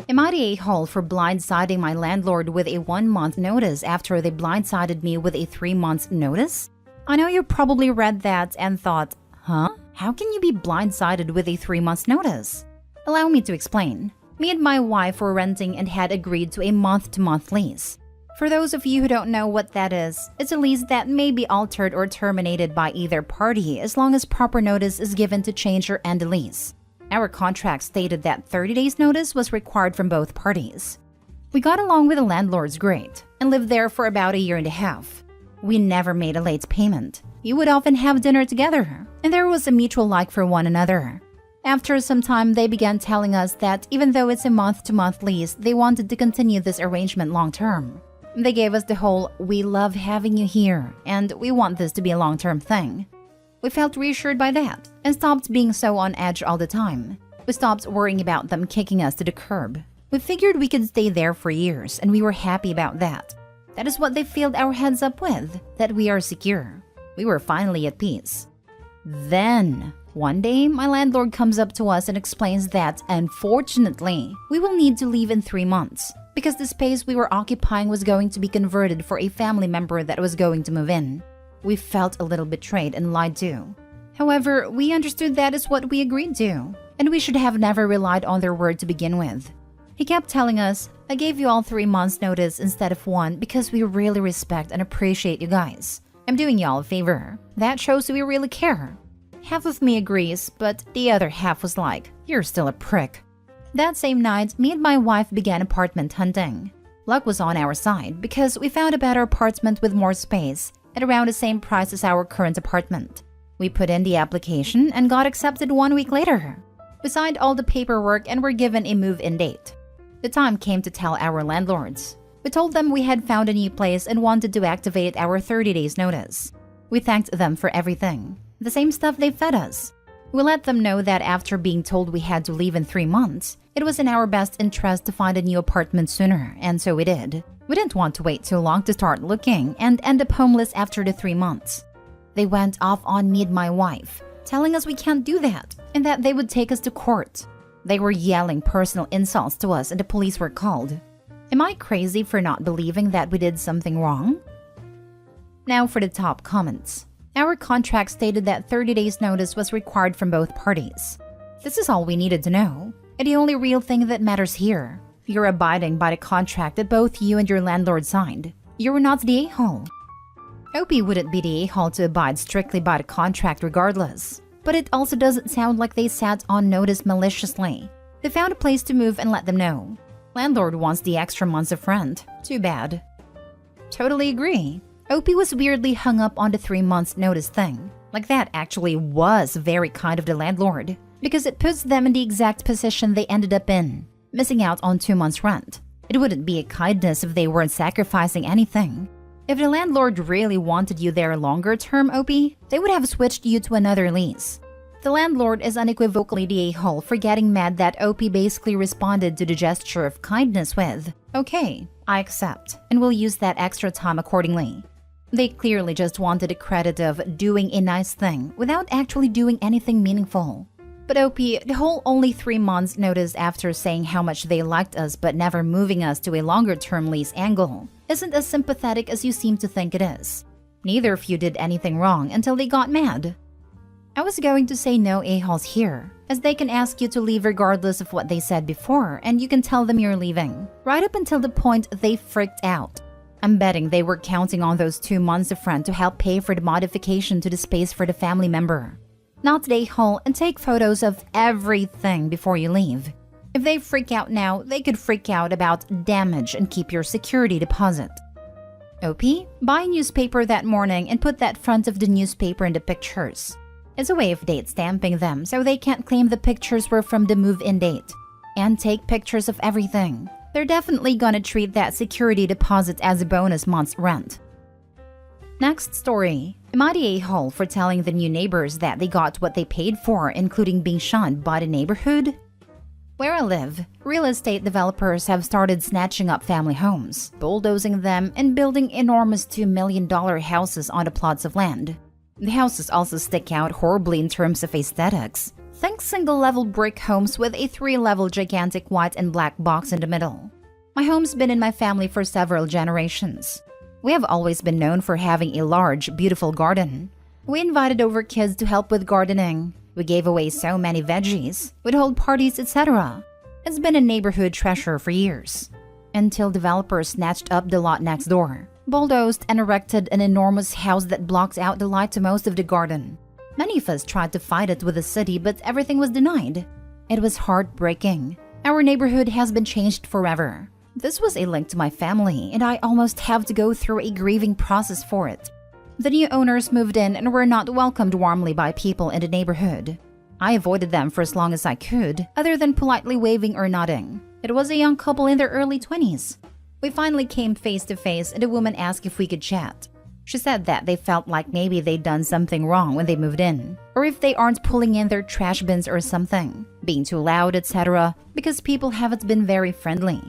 Am I the a-hole for blindsiding my landlord with a 1-month notice after they blindsided me with a 3-month notice? I know you probably read that and thought, huh? How can you be blindsided with a 3-month notice? Allow me to explain. Me and my wife were renting and had agreed to a month-to-month lease. For those of you who don't know what that is, it's a lease that may be altered or terminated by either party as long as proper notice is given to change or end the lease. Our contract stated that 30 days notice was required from both parties. We got along with the landlords great and lived there for about a year and a half. We never made a late payment. We would often have dinner together, and there was a mutual like for one another. After some time, they began telling us that even though it's a month-to-month lease, they wanted to continue this arrangement long-term. They gave us the whole, "We love having you here, and we want this to be a long-term thing." We felt reassured by that and stopped being so on edge all the time. We stopped worrying about them kicking us to the curb. We figured we could stay there for years, and we were happy about that. That is what they filled our heads up with, that we are secure. We were finally at peace. Then, one day, my landlord comes up to us and explains that, unfortunately, we will need to leave in 3 months because the space we were occupying was going to be converted for a family member that was going to move in. We felt a little betrayed and lied to. However, we understood that is what we agreed to, and we should have never relied on their word to begin with. He kept telling us, "I gave you all 3 months notice instead of 1 because we really respect and appreciate you guys. I'm doing y'all a favor. That shows we really care." Half of me agrees, but the other half was like, "You're still a prick." That same night, me and my wife began apartment hunting. Luck was on our side because we found a better apartment with more space at around the same price as our current apartment. We put in the application and got accepted 1 week later. We signed all the paperwork and were given a move-in date. The time came to tell our landlords. We told them we had found a new place and wanted to activate our 30 days notice. We thanked them for everything, the same stuff they fed us. We let them know that after being told we had to leave in 3 months, it was in our best interest to find a new apartment sooner, and so we did. We didn't want to wait too long to start looking and end up homeless after the 3 months. They went off on me and my wife, telling us we can't do that and that they would take us to court. They were yelling personal insults to us and the police were called. Am I crazy for not believing that we did something wrong? Now for the top comments. Our contract stated that 30 days notice was required from both parties. This is all we needed to know, and the only real thing that matters here. You're abiding by the contract that both you and your landlord signed. You're not the a-hole. OP wouldn't be the a-hole to abide strictly by the contract regardless. But it also doesn't sound like they sat on notice maliciously. They found a place to move and let them know. Landlord wants the extra months of rent. Too bad. Totally agree. OP was weirdly hung up on the 3 months notice thing. Like that actually was very kind of the landlord, because it puts them in the exact position they ended up in, missing out on 2 months rent. It wouldn't be a kindness if they weren't sacrificing anything. If the landlord really wanted you there longer term, OP, they would have switched you to another lease. The landlord is unequivocally the a-hole for getting mad that OP basically responded to the gesture of kindness with, "Okay, I accept, and will use that extra time accordingly." They clearly just wanted the credit of doing a nice thing without actually doing anything meaningful. But OP, the whole only 3 months notice after saying how much they liked us but never moving us to a longer-term lease angle isn't as sympathetic as you seem to think it is. Neither of you did anything wrong until they got mad. I was going to say no a-holes here, as they can ask you to leave regardless of what they said before, and you can tell them you're leaving, right up until the point they freaked out. I'm betting they were counting on those 2 months of rent to help pay for the modification to the space for the family member. Not the a-hole and take photos of everything before you leave. If they freak out now, they could freak out about damage and keep your security deposit. OP, buy a newspaper that morning and put that front of the newspaper in the pictures. It's a way of date stamping them so they can't claim the pictures were from the move-in date. And take pictures of everything. They're definitely gonna treat that security deposit as a bonus month's rent. Next story. Am I the a-hole for telling the new neighbors that they got what they paid for, including being shunned by the neighborhood? Where I live, real estate developers have started snatching up family homes, bulldozing them, and building enormous $2 million houses on the plots of land. The houses also stick out horribly in terms of aesthetics. Think single-level brick homes with a 3-level gigantic white and black box in the middle. My home's been in my family for several generations. We have always been known for having a large, beautiful garden. We invited over kids to help with gardening. We gave away so many veggies. We'd hold parties, etc. It's been a neighborhood treasure for years. Until developers snatched up the lot next door, bulldozed and erected an enormous house that blocks out the light to most of the garden. Many of us tried to fight it with the city, but everything was denied. It was heartbreaking. Our neighborhood has been changed forever. This was a link to my family, and I almost have to go through a grieving process for it. The new owners moved in and were not welcomed warmly by people in the neighborhood. I avoided them for as long as I could, other than politely waving or nodding. It was a young couple in their early 20s. We finally came face to face, and the woman asked if we could chat. She said that they felt like maybe they'd done something wrong when they moved in, or if they aren't pulling in their trash bins or something, being too loud, etc., because people haven't been very friendly.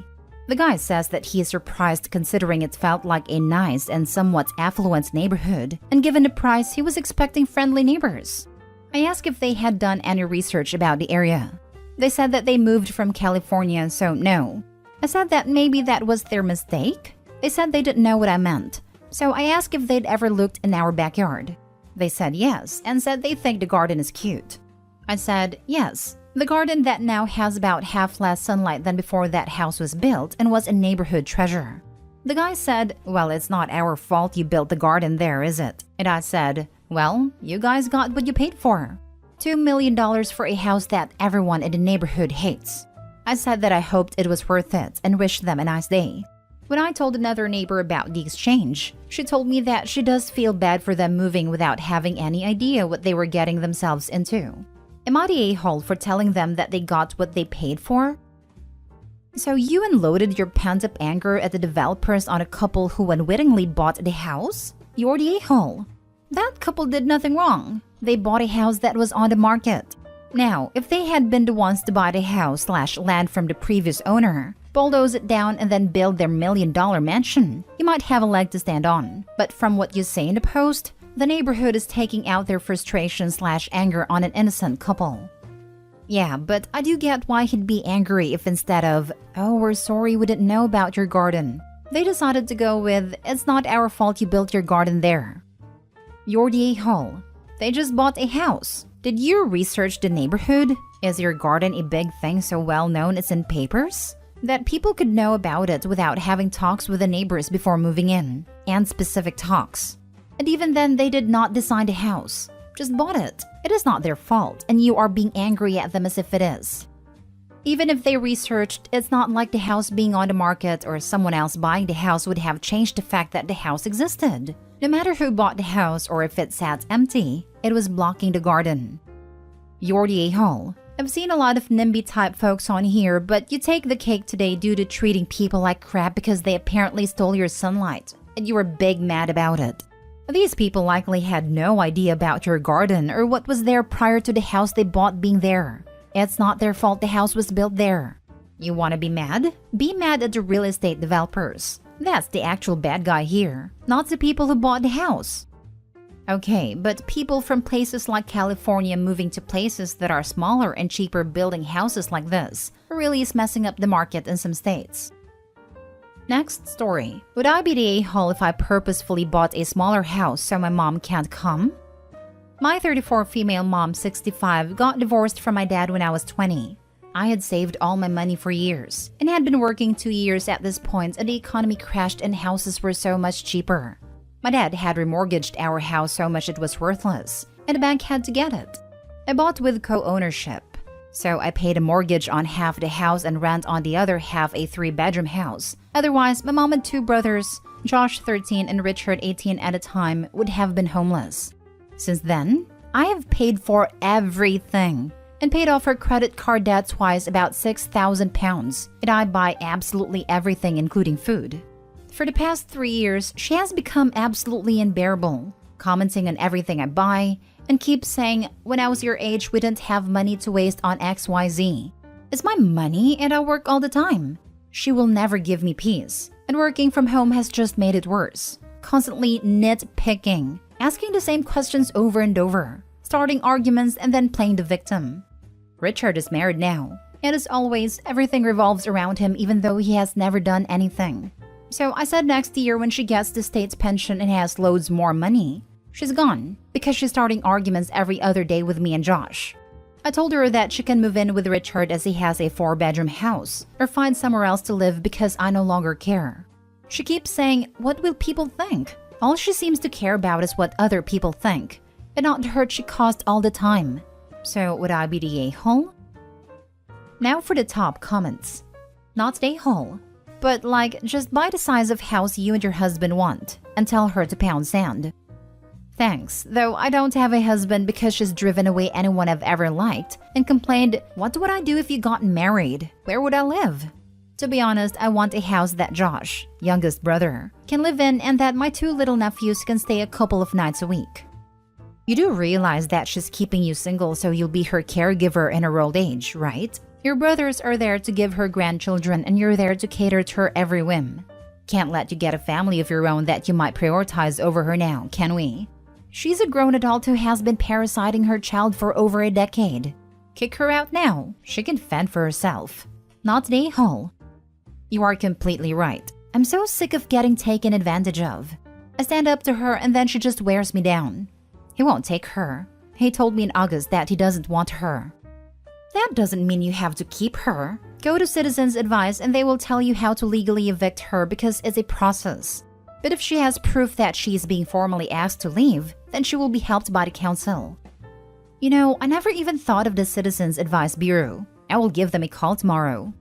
The guy says that he is surprised considering it felt like a nice and somewhat affluent neighborhood, and given the price, he was expecting friendly neighbors. I asked if they had done any research about the area. They said that they moved from California, so no. I said that maybe that was their mistake. They said they didn't know what I meant. So I asked if they'd ever looked in our backyard. They said yes, and said they think the garden is cute. I said yes. The garden that now has about half less sunlight than before that house was built and was a neighborhood treasure. The guy said, well, it's not our fault you built the garden there, is it? And I said, well, you guys got what you paid for. $2 million for a house that everyone in the neighborhood hates. I said that I hoped it was worth it and wished them a nice day. When I told another neighbor about the exchange, she told me that she does feel bad for them moving without having any idea what they were getting themselves into. Am I the a-hole for telling them that they got what they paid for? So you unloaded your pent-up anger at the developers on a couple who unwittingly bought the house? You're the a-hole. That couple did nothing wrong. They bought a house that was on the market. Now, if they had been the ones to buy the house/land from the previous owner, bulldoze it down and then build their $1 million mansion, you might have a leg to stand on. But from what you say in the post, the neighborhood is taking out their frustration/anger on an innocent couple. Yeah, but I do get why he'd be angry if instead of, oh, we're sorry we didn't know about your garden, they decided to go with, it's not our fault you built your garden there. You're the a-hole. They just bought a house. Did you research the neighborhood? Is your garden a big thing so well known it's in papers? That people could know about it without having talks with the neighbors before moving in, and specific talks. And even then, they did not design the house, just bought it. It is not their fault, and you are being angry at them as if it is. Even if they researched, it's not like the house being on the market or someone else buying the house would have changed the fact that the house existed. No matter who bought the house or if it sat empty, it was blocking the garden. You're the a-hole. I've seen a lot of NIMBY-type folks on here, but you take the cake today due to treating people like crap because they apparently stole your sunlight, and you were big mad about it. These people likely had no idea about your garden or what was there prior to the house they bought being there. It's not their fault the house was built there. You want to be mad? Be mad at the real estate developers. That's the actual bad guy here, not the people who bought the house. Okay, but people from places like California moving to places that are smaller and cheaper building houses like this really is messing up the market in some states. Next story. Would I be the a-hole if I purposefully bought a smaller house so my mom can't come? My 34 female mom, 65, got divorced from my dad when I was 20. I had saved all my money for years and had been working 2 years at this point, and the economy crashed and houses were so much cheaper. My dad had remortgaged our house so much it was worthless, and the bank had to get it. I bought with co-ownership, so I paid a mortgage on half the house and rent on the other half a 3-bedroom house. Otherwise, my mom and 2 brothers, Josh 13 and Richard 18 at a time, would have been homeless. Since then, I have paid for everything and paid off her credit card debt twice, about £6,000, and I buy absolutely everything including food. For the past 3 years, she has become absolutely unbearable, commenting on everything I buy, and keeps saying, when I was your age, we didn't have money to waste on XYZ. It's my money and I work all the time. She will never give me peace, and working from home has just made it worse. Constantly nitpicking, asking the same questions over and over, starting arguments and then playing the victim. Richard is married now, and as always, everything revolves around him even though he has never done anything. So I said next year when she gets the state's pension and has loads more money, she's gone because she's starting arguments every other day with me and Josh. I told her that she can move in with Richard as he has a 4-bedroom house or find somewhere else to live because I no longer care. She keeps saying, what will people think? All she seems to care about is what other people think, and not the hurt she caused all the time. So would I be the a-hole? Now for the top comments. Not the a-hole, but like just buy the size of house you and your husband want and tell her to pound sand. Thanks, though I don't have a husband because she's driven away anyone I've ever liked and complained, what would I do if you got married? Where would I live? To be honest, I want a house that Josh, youngest brother, can live in and that my 2 little nephews can stay a couple of nights a week. You do realize that she's keeping you single so you'll be her caregiver in her old age, right? Your brothers are there to give her grandchildren and you're there to cater to her every whim. Can't let you get a family of your own that you might prioritize over her now, can we? She's a grown adult who has been parasiting her child for over a decade. Kick her out now. She can fend for herself. Not the a-hole. You are completely right. I'm so sick of getting taken advantage of. I stand up to her and then she just wears me down. He won't take her. He told me in August that he doesn't want her. That doesn't mean you have to keep her. Go to Citizens Advice and they will tell you how to legally evict her because it's a process. But if she has proof that she is being formally asked to leave, then she will be helped by the council. You know, I never even thought of the Citizens Advice Bureau. I will give them a call tomorrow.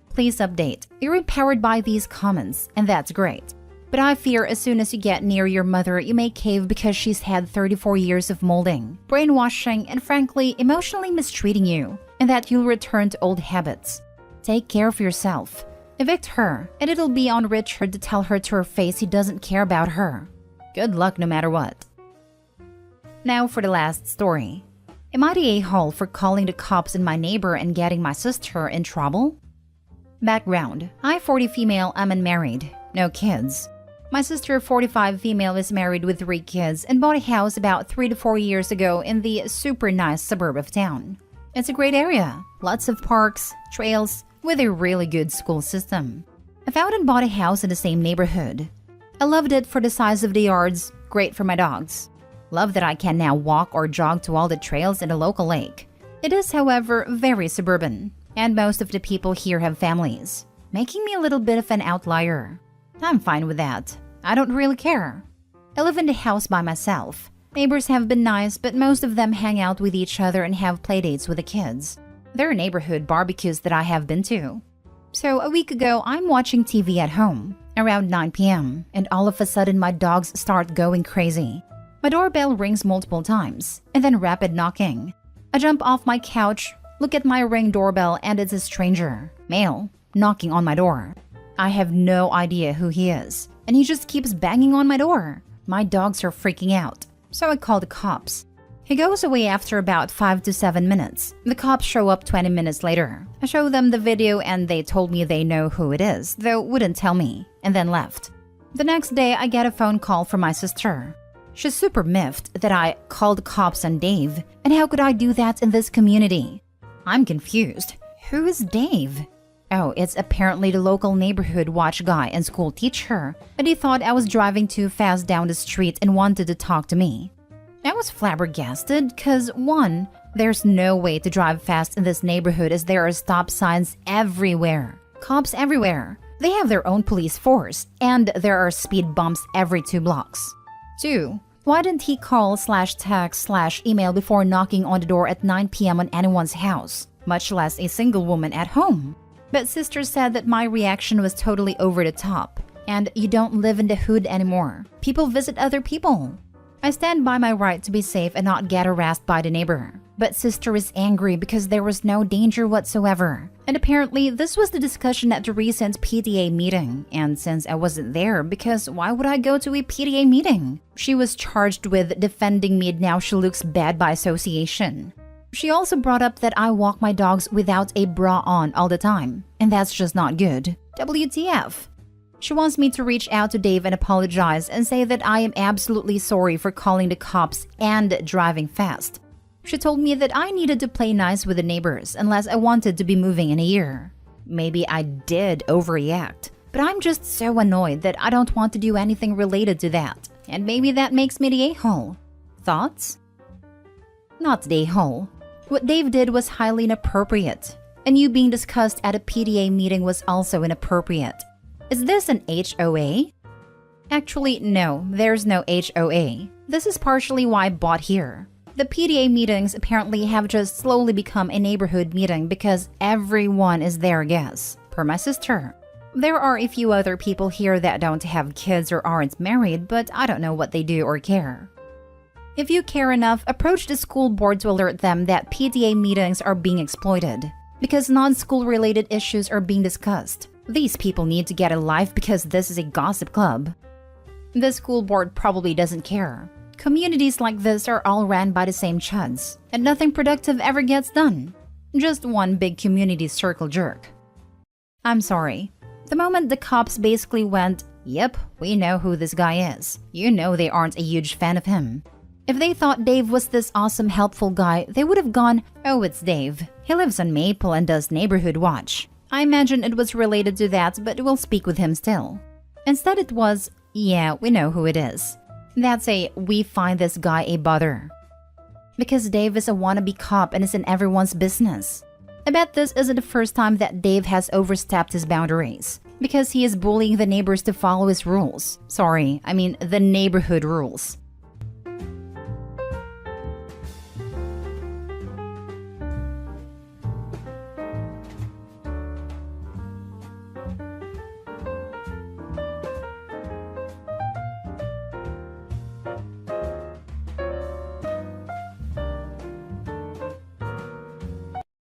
Please update. You're empowered by these comments, and that's great. But I fear as soon as you get near your mother, you may cave because she's had 34 years of molding, brainwashing, and frankly, emotionally mistreating you, and that you'll return to old habits. Take care of yourself. Evict her, and it'll be on Richard to tell her to her face he doesn't care about her. Good luck no matter what. Now for the last story. Am I the a-hole for calling the cops on my neighbor and getting my sister in trouble? Background. I, 40 female, am unmarried. No kids. My sister, 45 female, is married with 3 kids and bought a house about 3 to 4 years ago in the super nice suburb of town. It's a great area. Lots of parks, trails, with a really good school system. I found and bought a house in the same neighborhood. I loved it for the size of the yards, great for my dogs. Love that I can now walk or jog to all the trails in the local lake. It is, however, very suburban, and most of the people here have families, making me a little bit of an outlier. I'm fine with that. I don't really care. I live in the house by myself. Neighbors have been nice, but most of them hang out with each other and have playdates with the kids. There are neighborhood barbecues that I have been to. So a week ago, I'm watching TV at home, around 9 p.m., and all of a sudden my dogs start going crazy. My doorbell rings multiple times, and then rapid knocking. I jump off my couch, look at my Ring doorbell, and it's a stranger, male, knocking on my door. I have no idea who he is, and he just keeps banging on my door. My dogs are freaking out, so I call the cops. He goes away after about 5 to 7 minutes. The cops show up 20 minutes later. I show them the video and they told me they know who it is, though wouldn't tell me, and then left. The next day, I get a phone call from my sister. She's super miffed that I called the cops on Dave, and how could I do that in this community? I'm confused. Who is Dave? Oh, it's apparently the local neighborhood watch guy and school teacher, and he thought I was driving too fast down the street and wanted to talk to me. I was flabbergasted because 1, there's no way to drive fast in this neighborhood as there are stop signs everywhere. Cops everywhere. They have their own police force, and there are speed bumps every 2 blocks. 2, why didn't he call/text/email before knocking on the door at 9 p.m. on anyone's house, much less a single woman at home? But sister said that my reaction was totally over the top, and you don't live in the hood anymore. People visit other people. I stand by my right to be safe and not get harassed by the neighbor. But sister is angry because there was no danger whatsoever. And apparently, this was the discussion at the recent PTA meeting. And since I wasn't there, because why would I go to a PTA meeting? She was charged with defending me and now she looks bad by association. She also brought up that I walk my dogs without a bra on all the time. And that's just not good. WTF? She wants me to reach out to Dave and apologize and say that I am absolutely sorry for calling the cops and driving fast. She told me that I needed to play nice with the neighbors unless I wanted to be moving in a year. Maybe I did overreact, but I'm just so annoyed that I don't want to do anything related to that. And maybe that makes me the a-hole. Thoughts? Not the a-hole. What Dave did was highly inappropriate, and you being discussed at a PTA meeting was also inappropriate. Is this an HOA? Actually, no, there's no HOA. This is partially why I bought here. The PTA meetings apparently have just slowly become a neighborhood meeting because everyone is their guest. Per my sister. There are a few other people here that don't have kids or aren't married, but I don't know what they do or care. If you care enough, approach the school board to alert them that PTA meetings are being exploited because non-school related issues are being discussed. These people need to get a life because this is a gossip club. The school board probably doesn't care. Communities like this are all ran by the same chuds, and nothing productive ever gets done. Just one big community circle jerk. I'm sorry. The moment the cops basically went, "Yep, we know who this guy is," you know they aren't a huge fan of him. If they thought Dave was this awesome, helpful guy, they would have gone, "Oh, it's Dave. He lives on Maple and does neighborhood watch." I imagine it was related to that, but we'll speak with him still. Instead it was, "Yeah, we know who it is." That's a "we find this guy a bother." Because Dave is a wannabe cop and is in everyone's business. I bet this isn't the first time that Dave has overstepped his boundaries. Because he is bullying the neighbors to follow his rules. Sorry, I mean the neighborhood rules.